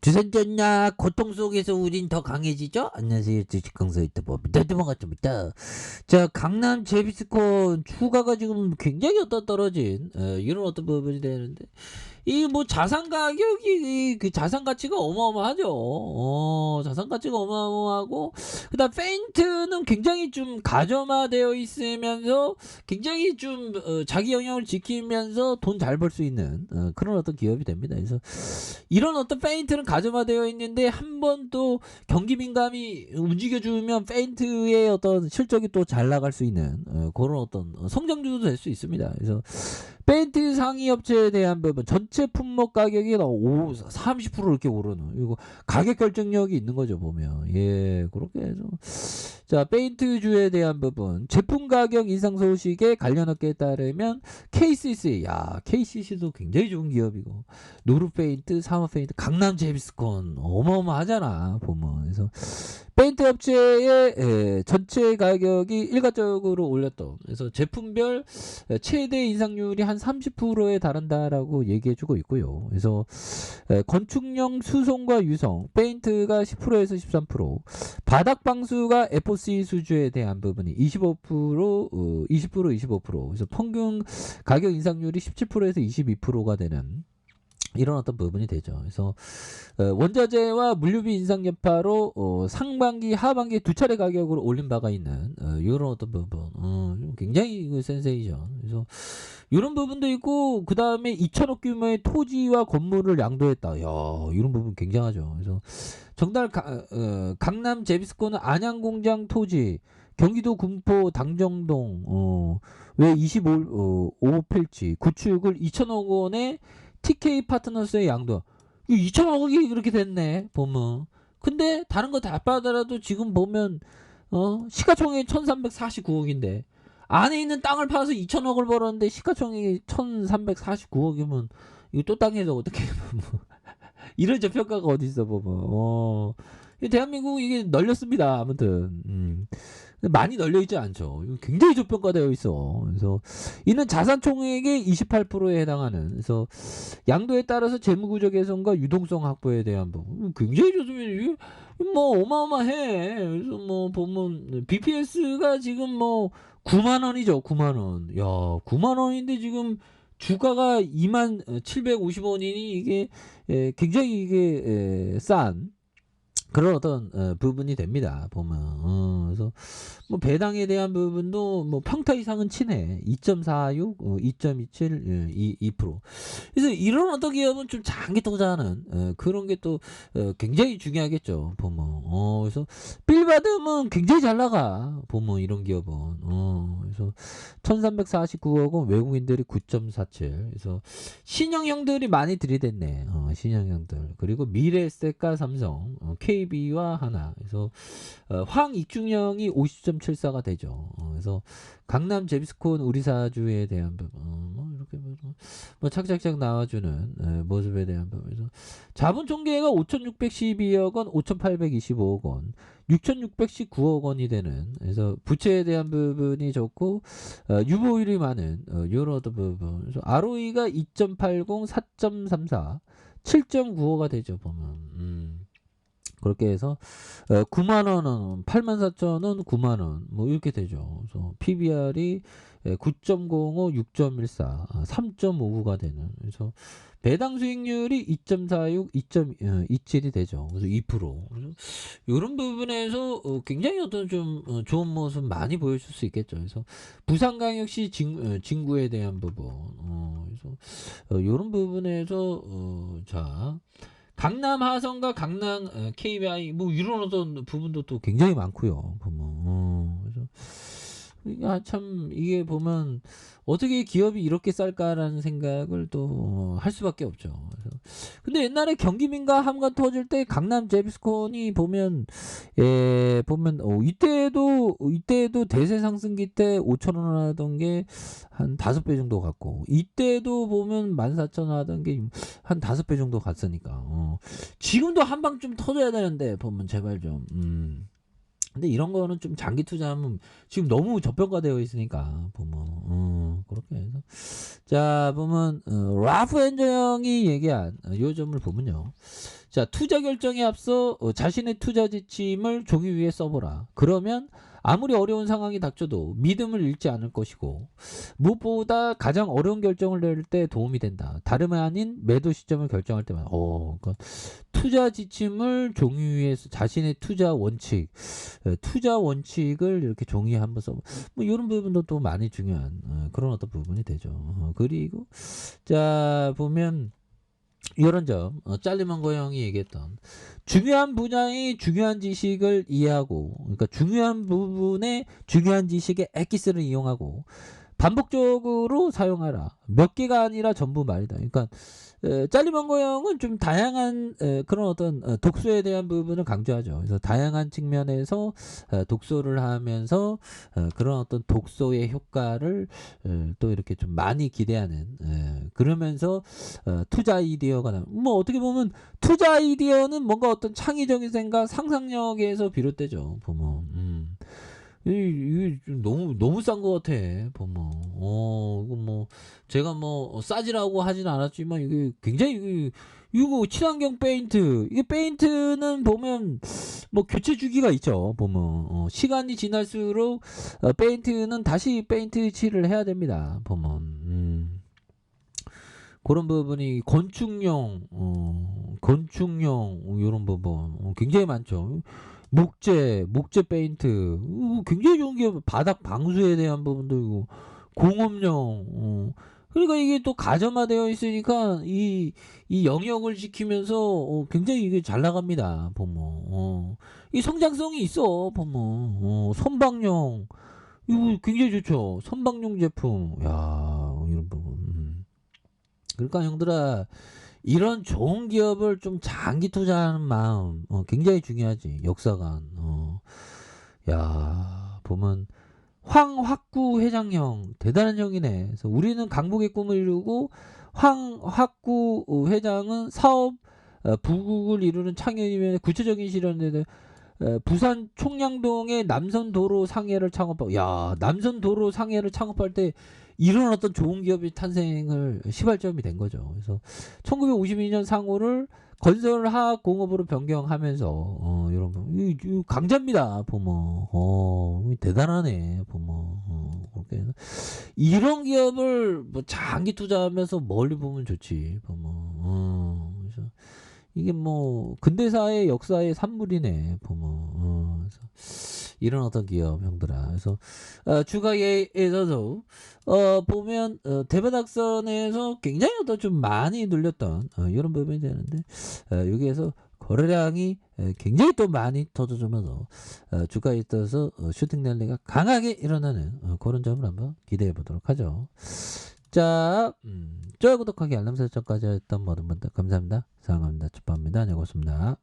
주선전야 고통 속에서 우린 더 강해지죠? 안녕하세요. 주식강사 유튜버입니다. 반갑습니다. 자, 강남 제비스콘 주가가 지금 굉장히 떨어진 이런 어떤 부분이 되는데, 이 뭐 자산 가격이 그 자산 가치가 어마어마하죠. 자산 가치가 어마어마하고, 그다음 페인트는 굉장히 좀 가점화되어 있으면서 굉장히 좀 자기 영역을 지키면서 돈 잘 벌 수 있는 그런 어떤 기업이 됩니다. 그래서 이런 어떤 페인트는 가점화되어 있는데 한 번 또 경기 민감이 움직여주면 페인트의 어떤 실적이 또 잘 나갈 수 있는 그런 어떤 성장주도 될 수 있습니다. 그래서 페인트 상위 업체에 대한 부분 전체 품목 가격이 30% 이렇게 오르는 이거 가격 결정력이 있는 거죠 보면. 예, 그렇게 해서 자, 페인트주에 대한 부분 제품 가격 인상 소식에 관련 업계에 따르면 KCC, 야 KCC도 굉장히 좋은 기업이고, 노르페인트, 사마페인트, 강남 제비스콘 어마어마하잖아 보면. 그래서 페인트 업체의 전체 가격이 일괄적으로 올렸던, 그래서 제품별 최대 인상률이 한 30%에 달한다라고 얘기해주고 있고요. 그래서 건축용 수송과 유성 페인트가 10%에서 13%, 바닥 방수가 FOC 수주에 대한 부분이 25%, 20%, 그래서 평균 가격 인상률이 17%에서 22%가 되는 이런 어떤 부분이 되죠. 그래서 원자재와 물류비 인상 여파로 상반기, 하반기 두 차례 가격으로 올린 바가 있는 이런 어떤 부분, 굉장히 센세이션. 그래서 이런 부분도 있고, 그 다음에 2천억 규모의 토지와 건물을 양도했다. 야, 이런 부분 굉장하죠. 그래서 정달 강남 제비스코는 안양공장 토지, 경기도 군포 당정동 외 25필지 구축을 2천억 원에 TK 파트너스의 양도. 2천억이 그렇게 됐네 보면. 근데 다른 거 다 빠더라도 지금 보면 시가총액이 1349억인데 안에 있는 땅을 팔아서 2천억을 벌었는데 시가총액이 1349억이면 이거 또 땅에서 어떻게 이런 저평가가 어디 있어 보면. 대한민국 이게 널렸습니다. 아무튼 많이 널려 있지 않죠. 굉장히 저평가되어 있어. 그래서 이는 자산 총액의 28%에 해당하는, 그래서 양도에 따라서 재무구조 개선과 유동성 확보에 대한 부분 굉장히 좋습니다. 뭐 어마어마해. 그래서 뭐 보면 BPS가 지금 뭐 9만 원이죠. 9만 원. 야, 9만 원인데 지금 주가가 2만 750원이니 이게 굉장히 이게 싼 그런 어떤 부분이 됩니다 보면. 그래서 뭐 배당에 대한 부분도 뭐 평타 이상은 치네. 2.46, 2.27, 2%. 그래서 이런 어떤 기업은 좀 장기 투자하는 그런 게 또 굉장히 중요하겠죠 보면. 그래서 빌 받으면 굉장히 잘 나가 보면 이런 기업은. 그래서 1349억 원, 외국인들이 9.47. 그래서 신형형들이 많이 들이댔네. 신형형들. 그리고 미래에셋과 삼성, KB와 하나. 그래서 황익중형이 50.74가 되죠. 그래서 강남 제비스콘 우리사주에 대한 부분, 뭐 이렇게 뭐 착착착 나와주는 모습에 대한 부분. 그래서 자본 총계가 5,612억 원, 5,825억 원, 6,619억 원이 되는. 그래서 부채에 대한 부분이 좋고 유보율이 많은 이런 어떤 부분. 그래서 ROE가 2.80, 4.34, 7.95가 되죠 보면. 그렇게 해서 9만 원은 84,000원, 9만 원, 뭐 이렇게 되죠. 그래서 PBR이 9.05, 6.14, 3.59가 되는. 그래서 배당 수익률이 2.46, 2.27이 되죠. 그래서 2%. 그래서 이런 부분에서 굉장히 어떤 좀 좋은 모습 많이 보여줄 수 있겠죠. 그래서 부산광역시 진구에 대한 부분. 그래서 이런 부분에서 자. 강남 하성과 강남 KBI 뭐 이런 어떤 부분도 또 굉장히 많고요 보면. 그래서 참 이게 보면 어떻게 기업이 이렇게 쌀까라는 생각을 또 할 수밖에 없죠. 그래서 근데 옛날에 경기 민감함과 터질 때 강남 제비스콘이 보면 보면 이때도 대세 상승기 때 5천 원 하던 게 한 5배 정도 갔고, 이때도 보면 14,000원 하던 게 한 5배 정도 갔으니까 지금도 한 방 좀 터져야 되는데 보면 제발 좀 근데 이런 거는 좀 장기 투자하면 지금 너무 저평가되어 있으니까 보면 그렇게 해서 자 보면 라프 엔저 형이 얘기한 요 점을 보면요. 자 투자 결정에 앞서 자신의 투자 지침을 종이 위에 써보라. 그러면 아무리 어려운 상황이 닥쳐도 믿음을 잃지 않을 것이고 무엇보다 가장 어려운 결정을 내릴 때 도움이 된다. 다름이 아닌 매도 시점을 결정할 때만. 그러니까 투자 지침을 종이 위에 자신의 투자 원칙을 이렇게 종이에 한번 써. 뭐 이런 부분도 또 많이 중요한 그런 어떤 부분이 되죠. 그리고 자 보면 이런 점 짤리먼거 형이 얘기했던 중요한 분야의 중요한 지식을 이해하고 그러니까 중요한 부분에 중요한 지식의 엑기스를 이용하고 반복적으로 사용하라. 몇 개가 아니라 전부 말이다. 그러니까 짤리먼거 형은 좀 다양한 그런 어떤 독서에 대한 부분을 강조하죠. 그래서 다양한 측면에서 독서를 하면서 그런 어떤 독서의 효과를 또 이렇게 좀 많이 기대하는 그러면서 투자 아이디어가 뭐 어떻게 보면 투자 아이디어는 뭔가 어떤 창의적인 생각, 상상력에서 비롯되죠. 보면 이게 좀 너무 싼 것 같아. 보면 이거 뭐 제가 뭐 싸지라고 하진 않았지만 이게 굉장히 이거 친환경 페인트 이게 페인트는 보면 뭐 교체 주기가 있죠. 보면 시간이 지날수록 페인트는 다시 페인트 칠을 해야 됩니다. 보면 그런 부분이 건축용 이런 부분 굉장히 많죠. 목재 페인트 굉장히 좋은 게 바닥 방수에 대한 부분도 있고 공업용 그러니까 이게 또 가점화되어 있으니까 이 영역을 지키면서 굉장히 이게 잘 나갑니다. 보면 이 성장성이 있어. 보면 선박용 이거 굉장히 좋죠. 선박용 제품 야 이런 부분 그러니까 형들아 이런 좋은 기업을 좀 장기 투자하는 마음 굉장히 중요하지. 역사관 야 보면 황학구 회장형 대단한 형이네. 그래서 우리는 강북의 꿈을 이루고 황학구 회장은 사업 부국을 이루는 창현이면 구체적인 실현에 부산 총량동의 남선도로 상해를 창업하고 야 남선도로 상해를 창업할 때 이런 어떤 좋은 기업이 탄생을 시발점이 된 거죠. 그래서 1952년 상호를 건설화학공업으로 변경하면서 이런 이 강자입니다. 보면 대단하네. 보면 그렇게 이런 기업을 뭐 장기 투자하면서 멀리 보면 좋지. 보면 그래서 이게 뭐 근대사의 역사의 산물이네. 보면 그래서 이런 어떤 기업 형들아. 그래서 주가에서도 보면 대바닥선에서 굉장히 어떤 좀 많이 눌렸던 이런 부분이 되는데 여기에서 거래량이 굉장히 또 많이 터져주면서 주가에 있어서 슈팅 랠리가 강하게 일어나는 그런 점을 한번 기대해 보도록 하죠. 자, 좋아요, 구독하기, 알람 설정까지 했던 모든 분들 감사합니다. 사랑합니다. 축복합니다. 안녕히 계십니다.